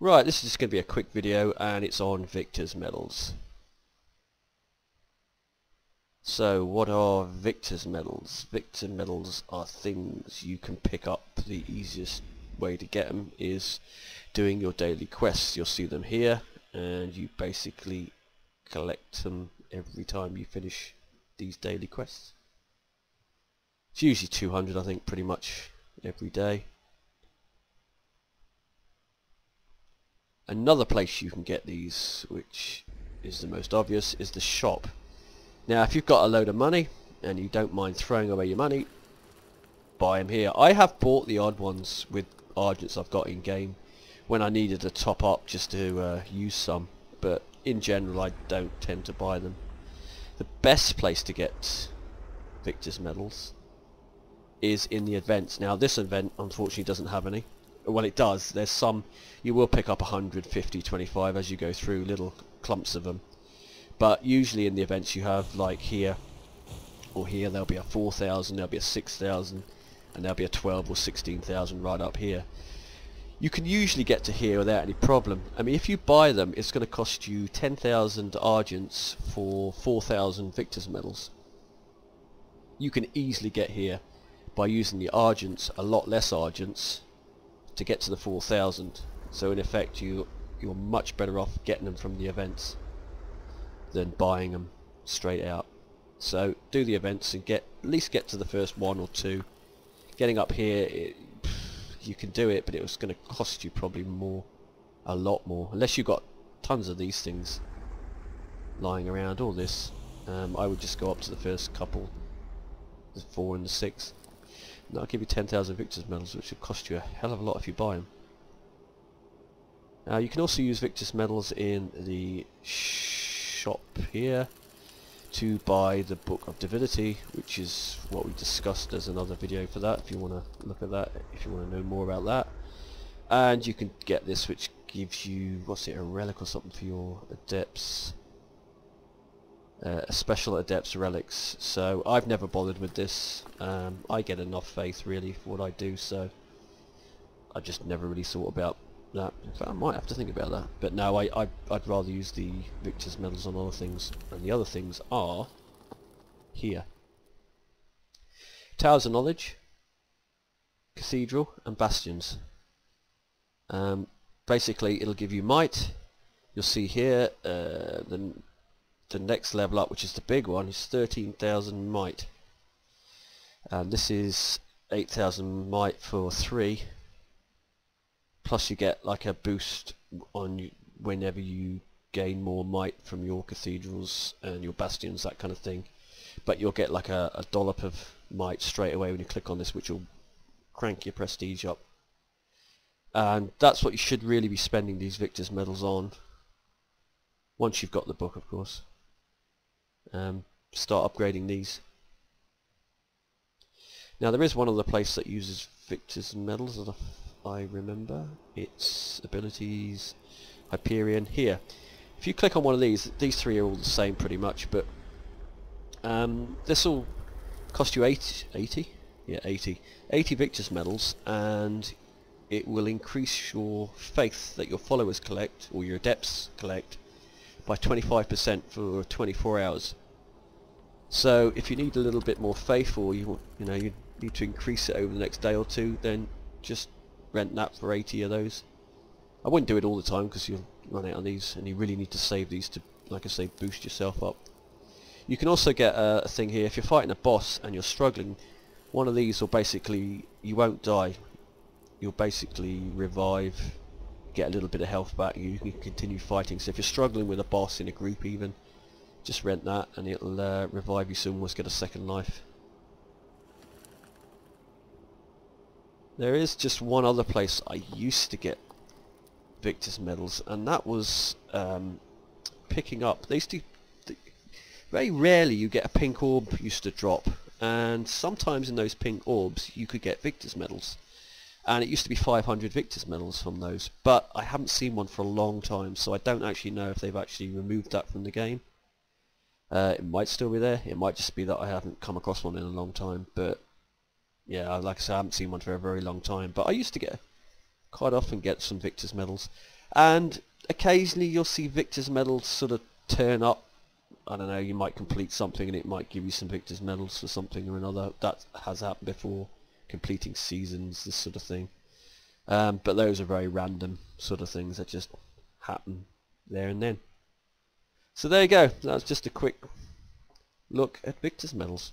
Right, this is just going to be a quick video and it's on Victor's medals. So what are Victor's medals? Victor medals are things you can pick up. The easiest way to get them is doing your daily quests. You'll see them here and you basically collect them every time you finish these daily quests. It's usually 200, I think, pretty much every day. Another place you can get these, which is the most obvious, is the shop. Now if you've got a load of money and you don't mind throwing away your money, buy them here. I have bought the odd ones with Argents I've got in game when I needed a top up just to use some, but in general I don't tend to buy them. The best place to get Victor's medals is in the events. Now this event unfortunately doesn't have any. Well, it does. There's some. You will pick up 100, 50, 25 as you go through, little clumps of them. But usually in the events you have, like here or here, there'll be a 4,000, there'll be a 6,000, and there'll be a 12 or 16,000 right up here. You can usually get to here without any problem. I mean, if you buy them, it's going to cost you 10,000 Argents for 4,000 Victor's medals. You can easily get here by using the Argents, a lot less Argents, to get to the 4,000. So in effect you're much better off getting them from the events than buying them straight out. So do the events and at least get to the first one or two. Getting up here, you can do it, but it was going to cost you probably more, a lot more, unless you've got tons of these things lying around. All this, I would just go up to the first couple, the 4 and the 6. That'll give you 10,000 Victor's medals, which will cost you a hell of a lot if you buy them. You can also use Victor's medals in the shop here to buy the Book of Divinity, which is what we discussed. There's another video for that if you want to look at that, if you want to know more about that. And you can get this, which gives you, what's it, a relic or something for your adepts. A special adepts relics. So I've never bothered with this. I get enough faith really for what I do, so I just never really thought about that. In fact, I might have to think about that, but no, I'd rather use the Victor's medals on other things, and the other things are here: Towers of Knowledge, Cathedral, and Bastions. Basically it'll give you might. You'll see here the next level up, which is the big one, is 13,000 might, and this is 8,000 might for 3, plus you get like a boost on whenever you gain more might from your cathedrals and your bastions, that kind of thing. But you'll get like a dollop of might straight away when you click on this, which will crank your prestige up, and that's what you should really be spending these Victor's medals on, once you've got the book, of course. Start upgrading these. Now there is one other place that uses Victor's medals that I remember. It's abilities, Hyperion. Here, if you click on one of these three are all the same pretty much, but this will cost you 80 Victor's medals, and it will increase your faith that your followers collect, or your adepts collect, by 25% for 24 hours. So if you need a little bit more faith, or you need to increase it over the next day or two, then just rent that for 80 of those. I wouldn't do it all the time because you'll run out of these, and you really need to save these to, like I say, boost yourself up. You can also get a thing here if you're fighting a boss and you're struggling. One of these will basically, you won't die. You'll basically revive, get a little bit of health back, and you can continue fighting. So if you're struggling with a boss in a group even, just rent that and it'll revive you, so you almost get a second life. There is just one other place I used to get Victor's medals, and that was picking up. They used to, very rarely you get a pink orb used to drop, and sometimes in those pink orbs you could get Victor's medals. And it used to be 500 Victor's medals from those, but I haven't seen one for a long time, so I don't actually know if they've actually removed that from the game. It might still be there, it might just be that I haven't come across one in a long time, but yeah, like I said, I haven't seen one for a very long time. But I used to quite often get some Victor's medals. And occasionally you'll see Victor's medals sort of turn up. I don't know, you might complete something and it might give you some Victor's medals for something or another. That has happened before. Completing seasons, this sort of thing. But those are very random sort of things that just happen there and then. So there you go. That's just a quick look at Victor's medals.